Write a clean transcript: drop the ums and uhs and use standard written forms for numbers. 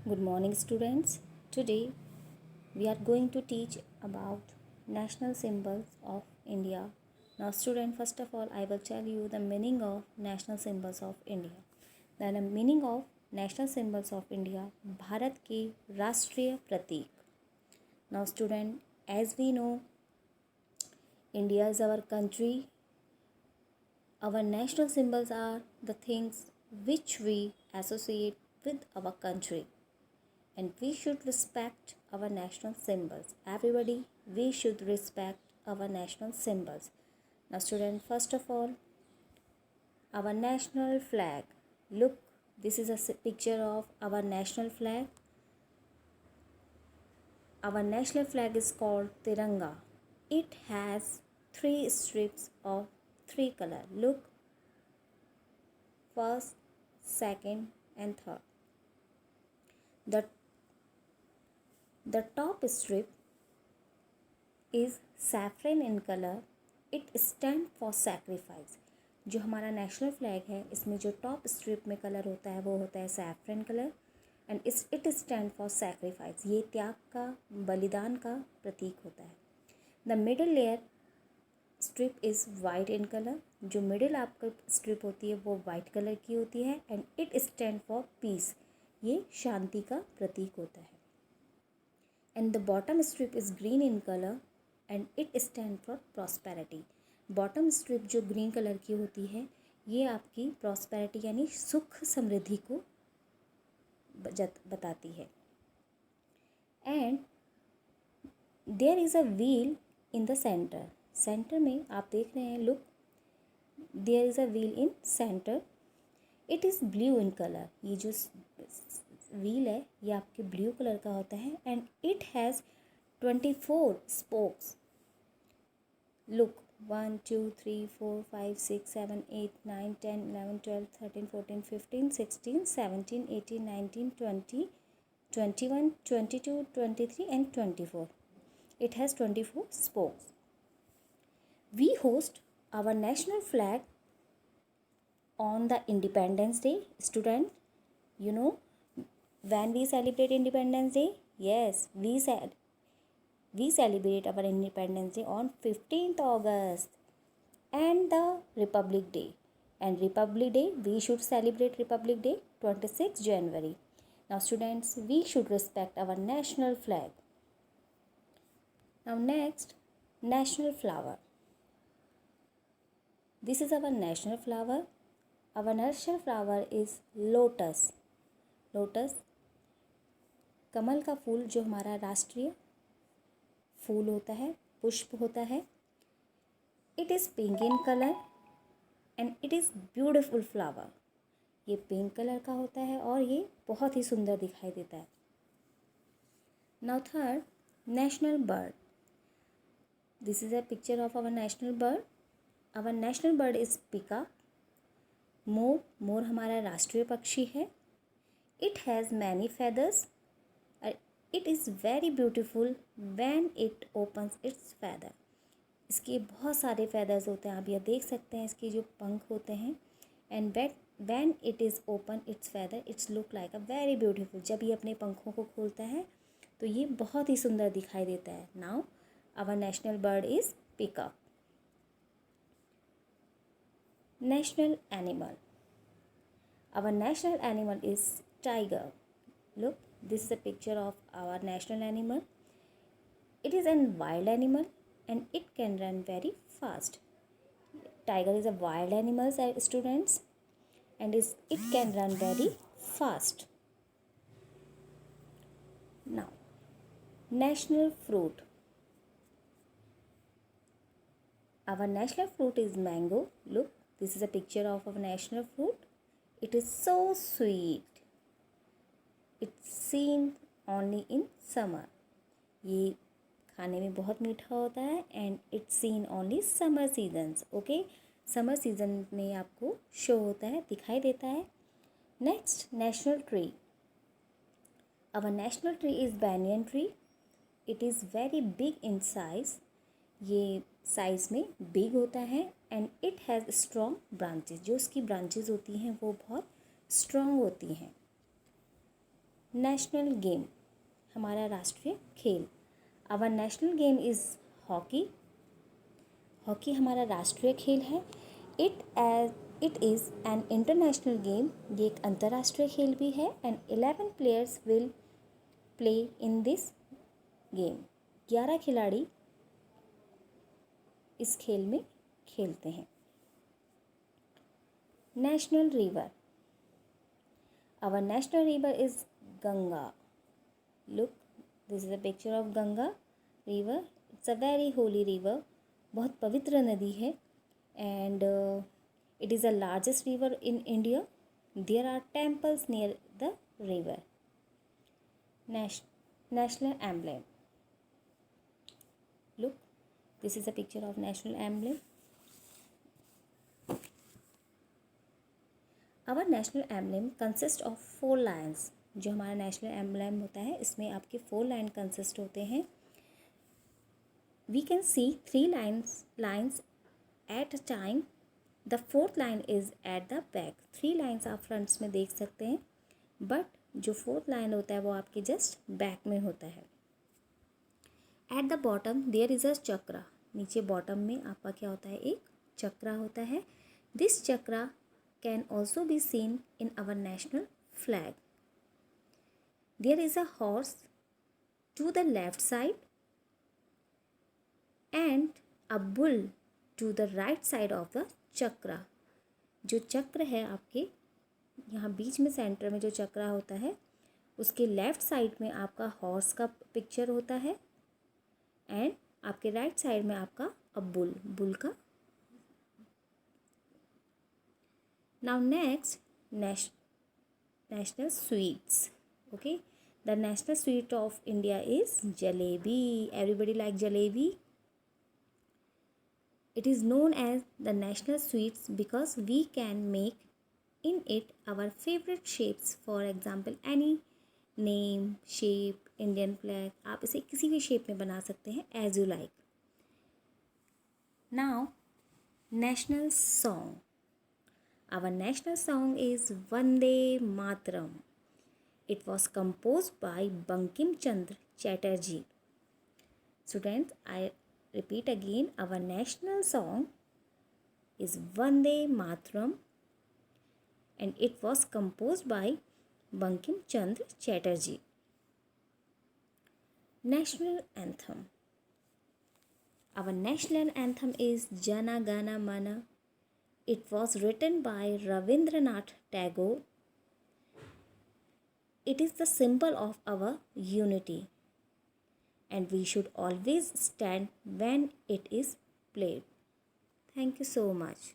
Good morning, students. Today we are going to teach about national symbols of India. Now, student, first of all, I will tell you the meaning of national symbols of India. The meaning of national symbols of India, Bharat के राष्ट्रीय प्रतीक. Now, student, as we know, India is our country. Our national symbols are the things which we associate with our country. And we should respect our national symbols. Everybody, we should respect our national symbols. Now, student, first of all, our national flag. Look, this is a picture of our national flag. Our national flag is called Tiranga. It has 3 strips of 3 colors. Look, first, second, and third. The top strip is saffron in color. It stands for sacrifice. जो हमारा national flag है इसमें जो top strip में colour होता है वो होता है saffron colour and it stand for sacrifice. ये त्याग का बलिदान का प्रतीक होता है. The middle layer strip is white in colour. जो मिडिल आपका स्ट्रिप होती है वो वाइट कलर की होती है and it stand for piece. ये शांति का प्रतीक होता है. And the bottom strip is green in colour and it stand for prosperity. Bottom strip जो ग्रीन कलर की होती है ये आपकी प्रॉस्पेरिटी यानी सुख समृद्धि को बताती है. And there is a wheel in the centre. Centre में आप देख रहे हैं, look, there is a wheel in centre. It is blue in colour. ये जो व्हील है ये आपके ब्लू कलर का होता है and it has 24 spokes. Look, 1 2 3 4 5 6 7 8 9 10 11 12 13 14 15 16 17 18 19 20 21 22 23 and 24. It has 24 spokes. We host our national flag on the Independence Day. Student, you know when we celebrate Independence Day? Yes, we celebrate our Independence Day on 15th August and the Republic Day. And Republic Day, we should celebrate Republic Day 26th January. Now students, we should respect our national flag. Now next, national flower. This is our national flower. Our national flower is lotus. Lotus कमल का फूल जो हमारा राष्ट्रीय फूल होता है, पुष्प होता है. It is pink in colour and it is beautiful flower. ये पिंक कलर का होता है और ये बहुत ही सुंदर दिखाई देता है. Now third, national bird. This is a picture of our national bird. Our national bird is peacock. मोर हमारा राष्ट्रीय पक्षी है. It has many feathers. It is very beautiful when it opens its feather. इसके बहुत सारे feathers होते हैं. आप यह देख सकते हैं इसके जो पंख होते हैं. And when it is open its feather, it's look like a very beautiful. जब ये अपने पंखों को खोलता है तो ये बहुत ही सुंदर दिखाई देता है. Now our national bird is peacock. National animal. Our national animal is tiger. Look, this is a picture of our national animal. It is a wild animal and it can run very fast. Tiger is a wild animal, students, and it can run very fast. Now, national fruit. Our national fruit is mango. Look, this is a picture of our national fruit. It is so sweet. It's seen only in summer. ये खाने में बहुत मीठा होता है and it's seen only summer seasons. Okay, summer season में आपको show होता है, दिखाई देता है. Next, national tree. Our national tree is banyan tree. It is very big in size. ये साइज़ में बिग होता है and it has strong branches. जो उसकी ब्रांचेस होती हैं वो बहुत स्ट्रॉन्ग होती हैं. नेशनल गेम, हमारा राष्ट्रीय खेल। Our national game is hockey. Hockey हमारा राष्ट्रीय खेल है। It is an international game, ये एक अंतर्राष्ट्रीय खेल भी है। And 11 players will play in this game, 11 खिलाड़ी इस खेल में खेलते हैं। National river, our national river is Ganga. Look, this is a picture of Ganga river. It's a very holy river, बहुत पवित्र नदी है। And it is the largest river in India. There are temples near the river. National emblem, look, this is a picture of national emblem. Our national emblem consist of 4 lions. जो हमारा national emblem होता है इसमें आपके 4 line consist होते हैं। We can see 3 lines at a time. The 4th line is at the back. 3 lines आप fronts में देख सकते हैं, बट जो 4th लाइन होता है वो आपके जस्ट बैक में होता है। At the bottom there is a chakra. नीचे बॉटम में आपका क्या होता है, एक चक्रा होता है। This chakra can also be seen in our national flag. There is a horse to the left side and a bull to the right side of the chakra. जो चक्र है आपके यहाँ बीच में सेंटर में जो चक्रा होता है उसके लेफ्ट साइड में आपका हॉर्स का पिक्चर होता है एंड आपके राइट साइड में आपका बुल का। Now next, national sweets. Okay, the national sweet of India is jalebi. Everybody like jalebi. It is known as the national sweets because we can make in it our favorite shapes. For example, any name, shape, Indian flag. आप इसे किसी भी shape में बना सकते हैं as you like. Now, national song. Our national song is Vande Mataram. It was composed by Bankim Chandra Chatterjee. Students, I repeat again, our national song is Vande Mataram and it was composed by Bankim Chandra Chatterjee. National anthem. Our national anthem is Jana Gana Mana. It was written by Ravindranath Tagore. It is the symbol of our unity and we should always stand when it is played. Thank you so much.